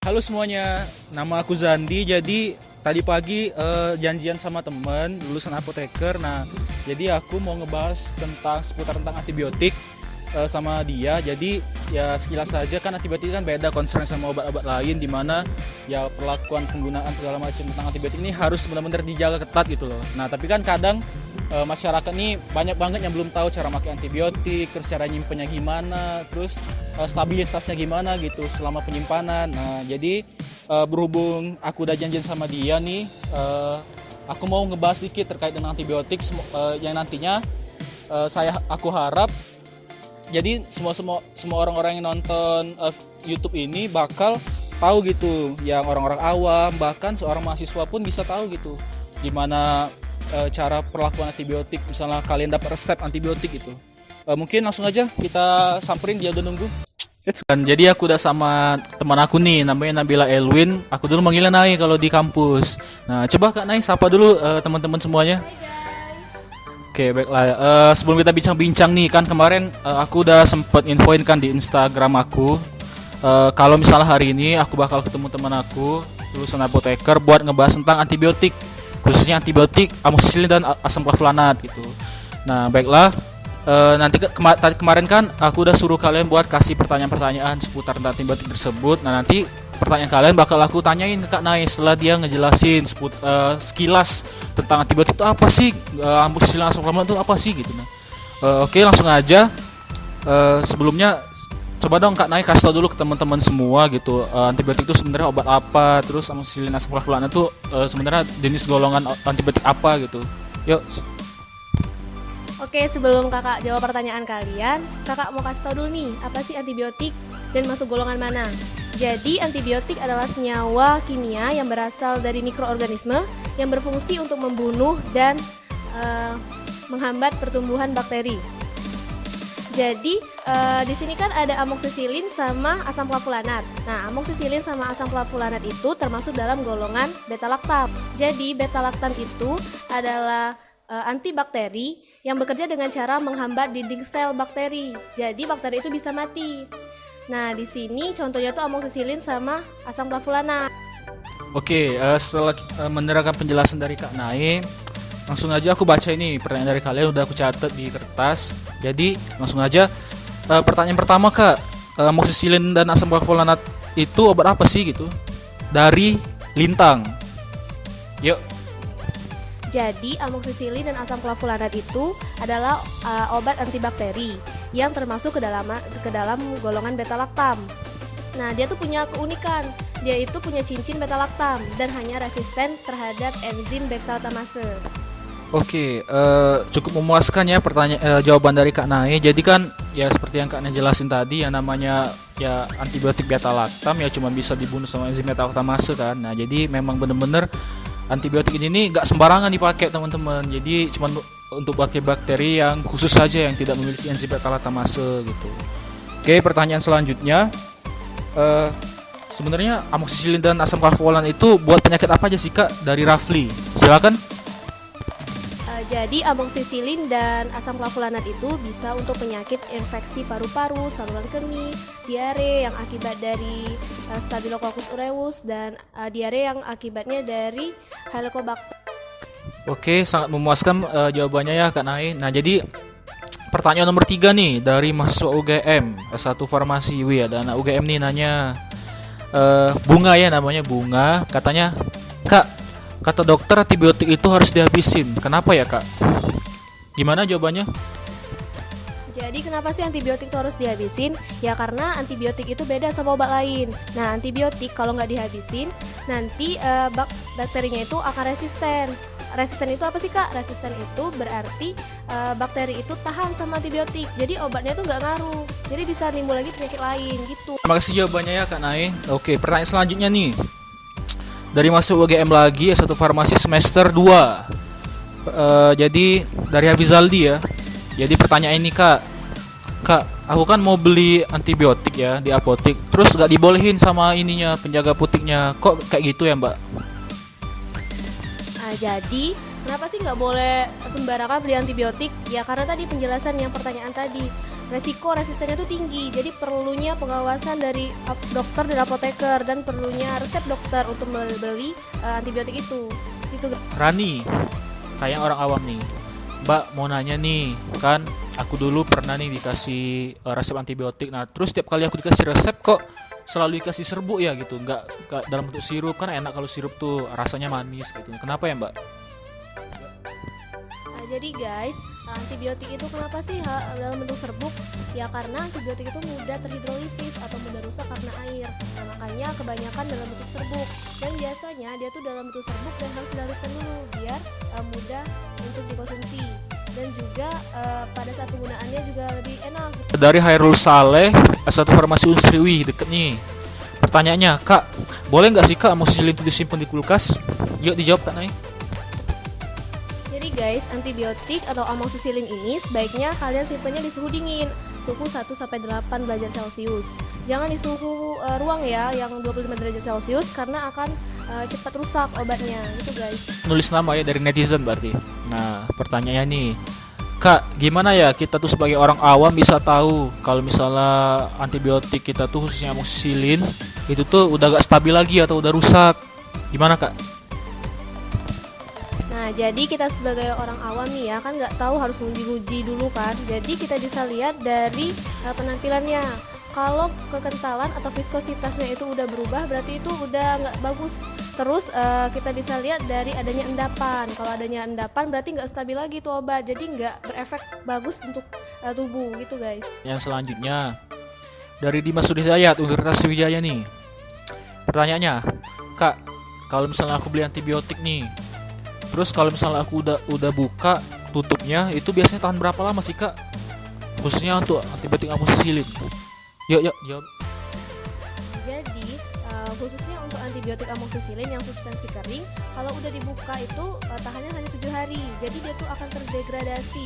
Halo semuanya, nama aku Zandi. Jadi tadi pagi janjian sama temen lulusan apoteker. Nah, jadi aku mau ngebahas tentang seputar tentang antibiotik sama dia. Jadi ya sekilas saja kan antibiotik kan beda concern sama obat-obat lain, dimana ya perlakuan penggunaan segala macam tentang antibiotik ini harus benar-benar dijaga ketat gitu loh. Nah, tapi kan kadang masyarakat nih banyak banget yang belum tahu cara pakai antibiotik, terus cara nyimpennya gimana, terus stabilitasnya gimana gitu selama penyimpanan. Nah, jadi berhubung aku udah janjian sama dia nih, aku mau ngebahas sedikit terkait dengan antibiotik yang nantinya aku harap jadi semua orang-orang yang nonton YouTube ini bakal tahu gitu, yang orang-orang awam bahkan seorang mahasiswa pun bisa tahu gitu gimana cara perlakuan antibiotik. Misalnya kalian dapat resep antibiotik gitu, mungkin langsung aja kita samperin, dia udah nunggu. Jadi aku udah sama teman aku nih, namanya Nabila Elwin. Aku dulu manggilnya Nai kalau di kampus. Nah, coba Kak Nai sapa dulu teman-teman semuanya. Oke, baiklah. Sebelum kita bincang-bincang nih, kan kemarin aku udah sempet infoin kan di Instagram aku, kalau misalnya hari ini aku bakal ketemu teman aku lulusan apoteker buat ngebahas tentang antibiotik, khususnya antibiotik amoxicillin dan asam flavulonat gitu. Nah, baiklah. Nanti kemarin kan aku udah suruh kalian buat kasih pertanyaan-pertanyaan seputar tentang antibiotik tersebut. Nah, nanti pertanyaan kalian bakal aku tanyain ke Kak Nai setelah dia ngejelasin sekilas tentang antibiotik itu apa sih, amoxicillin asam flavulonat itu apa sih gitu. Nah, oke, langsung aja. Sebelumnya coba dong Kak Nai kasih tau dulu ke teman-teman semua gitu, antibiotik itu sebenarnya obat apa, terus amoxicillin asam flavulonat itu sebenarnya jenis golongan antibiotik apa gitu. Yuk. Oke, sebelum kakak jawab pertanyaan kalian, kakak mau kasih tau dulu nih, apa sih antibiotik dan masuk golongan mana? Jadi, antibiotik adalah senyawa kimia yang berasal dari mikroorganisme yang berfungsi untuk membunuh dan menghambat pertumbuhan bakteri. Jadi, di sini kan ada amoxicillin sama asam flavulonat. Nah, amoxicillin sama asam flavulonat itu termasuk dalam golongan beta-laktam. Jadi, beta-laktam itu adalah antibakteri yang bekerja dengan cara menghambat dinding sel bakteri. Jadi bakteri itu bisa mati. Nah, di sini contohnya tuh amoxicillin sama asam flavulonat. Oke, setelah mendengarkan penjelasan dari Kak Nai, langsung aja aku baca ini pertanyaan dari kalian, udah aku catat di kertas. Jadi langsung aja, pertanyaan pertama Kak, amoxicillin dan asam flavulonat itu obat apa sih gitu? Dari Lintang. Yuk. Jadi amoxicillin dan asam flavulonat itu adalah obat antibakteri yang termasuk ke dalam golongan beta-laktam. Nah, dia tuh punya keunikan. Dia itu punya cincin beta-laktam dan hanya resisten terhadap enzim beta-laktamase. Oke, cukup memuaskan ya jawaban dari Kak Nai. Jadi kan ya seperti yang Kak Nai jelasin tadi, yang namanya ya antibiotik beta-laktam ya cuma bisa dibunuh sama enzim beta-laktamase kan. Nah, jadi memang bener-bener antibiotik ini nggak sembarangan dipakai teman-teman. Jadi cuma untuk bakteri yang khusus saja yang tidak memiliki enzim beta-laktamase gitu. Oke, pertanyaan selanjutnya, sebenarnya amoxicillin dan asam flavulonat itu buat penyakit apa aja sih Kak? Dari Rafli, silakan. Jadi amoxicillin dan asam flavulonat itu bisa untuk penyakit infeksi paru-paru, saluran kemih, diare yang akibat dari Staphylococcus aureus, dan diare yang akibatnya dari Helicobacter. Oke, sangat memuaskan jawabannya ya Kak Nai. Nah, jadi pertanyaan nomor 3 nih dari mahasiswa UGM S1 Farmasi. Wih, ada anak UGM nih nanya, Bunga ya namanya, Bunga. Katanya, Kak, kata dokter antibiotik itu harus dihabisin. Kenapa ya Kak? Gimana jawabannya? Jadi kenapa sih antibiotik itu harus dihabisin? Ya karena antibiotik itu beda sama obat lain. Nah, antibiotik kalau nggak dihabisin, nanti bakterinya itu akan resisten. Resisten itu apa sih Kak? Resisten itu berarti bakteri itu tahan sama antibiotik. Jadi obatnya itu nggak ngaruh. Jadi bisa timbul lagi penyakit lain gitu. Terima kasih jawabannya ya Kak Nai. Oke, pertanyaan selanjutnya nih dari masuk UGM lagi S1 Farmasi semester 2. Jadi dari Hafizaldi ya. Jadi pertanyaan ini Kak, aku kan mau beli antibiotik ya di apotik, terus gak dibolehin sama ininya, penjaga apotiknya. Kok kayak gitu ya Mbak? Nah, jadi kenapa sih nggak boleh sembarangan beli antibiotik? Ya karena tadi penjelasan yang pertanyaan tadi, resiko resistennya tuh tinggi. Jadi perlunya pengawasan dari dokter dan apoteker, dan perlunya resep dokter untuk membeli antibiotik itu. Gitu. Rani, kayak orang awam nih, Mbak mau nanya nih, kan aku dulu pernah nih dikasih resep antibiotik. Nah terus setiap kali aku dikasih resep kok selalu dikasih serbuk ya gitu, nggak dalam bentuk sirup. Kan enak kalau sirup tuh rasanya manis gitu. Kenapa ya Mbak? Jadi guys, antibiotik itu kenapa sih dalam bentuk serbuk? Ya karena antibiotik itu mudah terhidrolisis atau mudah rusak karena air. Nah, makanya kebanyakan dalam bentuk serbuk. Dan biasanya dia tuh dalam bentuk serbuk dan harus dilarutkan dulu biar mudah untuk dikonsumsi. Dan juga pada saat penggunaannya juga lebih enak. Dari Hairul Saleh, S1 Farmasi Unsri, wih deket nih. Pertanyaannya, Kak, boleh nggak sih Kak amoxicillin itu disimpan di kulkas? Yuk dijawab Kak Nay. Jadi guys, antibiotik atau amoxicillin ini sebaiknya kalian simpannya di suhu dingin, suhu 1-8 derajat Celcius. Jangan di suhu ruang ya, yang 25 derajat Celcius, karena akan cepat rusak obatnya, gitu guys. Nulis nama ya dari netizen berarti. Nah, pertanyaannya nih, Kak, gimana ya kita tuh sebagai orang awam bisa tahu kalau misalnya antibiotik kita tuh khususnya amoxicillin itu tuh udah gak stabil lagi atau udah rusak? Gimana Kak? Nah, jadi kita sebagai orang awam nih ya kan nggak tahu harus nguji-nguji dulu kan. Jadi kita bisa lihat dari penampilannya. Kalau kekentalan atau viskositasnya itu udah berubah, berarti itu udah nggak bagus. Terus kita bisa lihat dari adanya endapan. Kalau adanya endapan berarti nggak stabil lagi tuh obat. Jadi nggak berefek bagus untuk tubuh gitu guys. Yang selanjutnya dari Dimas Sudhidayat, Universitas Sriwijaya nih. Pertanyaannya, Kak, kalau misalnya aku beli antibiotik nih, terus kalau misalnya aku udah buka tutupnya, itu biasanya tahan berapa lama sih Kak? Khususnya untuk antibiotik amoxicillin. Yuk, jawab. Jadi khususnya untuk antibiotik amoxicillin yang suspensi kering, kalau udah dibuka itu tahannya hanya 7 hari. Jadi dia tuh akan terdegradasi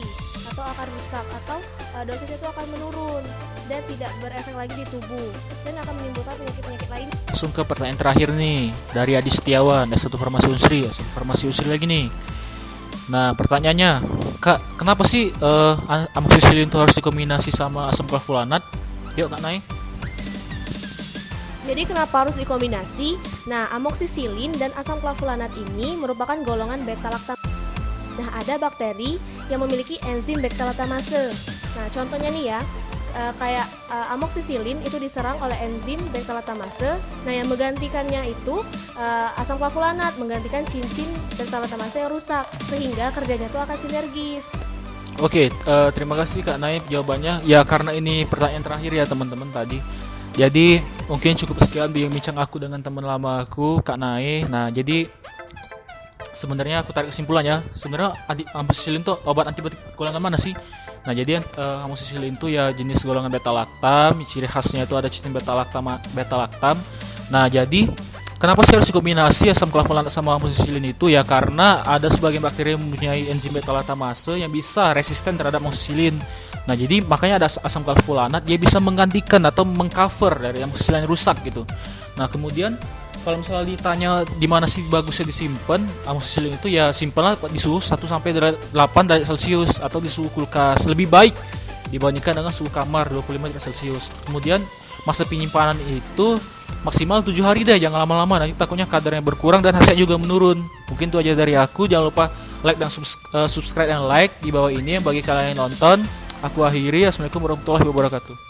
atau akan rusak, atau dosisnya itu akan menurun dan tidak berefek lagi di tubuh dan akan menimbulkan penyakit-penyakit lain. Langsung ke pertanyaan terakhir nih dari Adi Setiawan, S1 Farmasi Unsri, Farmasi Unsri lagi nih. Nah, pertanyaannya, Kak, kenapa sih amoxicillin itu harus dikombinasi sama asam klavolanat? Yuk Kak Nay. Jadi kenapa harus dikombinasi? Nah, amoxicillin dan asam klavolanat ini merupakan golongan beta-laktam. Nah, ada bakteri yang memiliki enzim beta-laktamase. Nah, contohnya nih ya, kayak amoxicillin itu diserang oleh enzim beta-laktamase. Nah, yang menggantikannya itu asam klavolanat, menggantikan cincin beta-laktamase yang rusak, sehingga kerjanya itu akan sinergis. Oke, terima kasih Kak Naib jawabannya. Ya karena ini pertanyaan terakhir ya teman-teman tadi. Jadi mungkin cukup sekian bincang aku dengan teman lama aku Kak Naib. Nah jadi sebenarnya aku tarik kesimpulannya. Sebenarnya amoxicillin itu obat antibiotik golongan mana sih? Nah jadi amoxicillin itu ya jenis golongan beta laktam. Ciri khasnya itu ada cincin beta laktam. Nah jadi kenapa sih harus dikombinasi asam klavolanat sama amoxicillin itu? Ya karena ada sebagian bakteri yang mempunyai enzim beta-laktamase yang bisa resisten terhadap amoxicillin. Nah, jadi makanya ada asam klavolanat, dia bisa menggantikan atau mengcover dari amoxicillin yang rusak gitu. Nah, kemudian kalau misalnya ditanya di mana sih bagusnya disimpan amoxicillin itu, ya simpanlah di suhu 1-8 derajat Celcius atau di suhu kulkas. Lebih baik dibandingkan dengan suhu kamar 25 derajat Celcius. Kemudian masa penyimpanan itu maksimal 7 hari deh, jangan lama-lama, nanti takutnya kadarnya berkurang dan hasilnya juga menurun. Mungkin itu aja dari aku. Jangan lupa like dan subscribe dan like di bawah ini bagi kalian yang nonton. Aku akhiri. Assalamualaikum warahmatullahi wabarakatuh.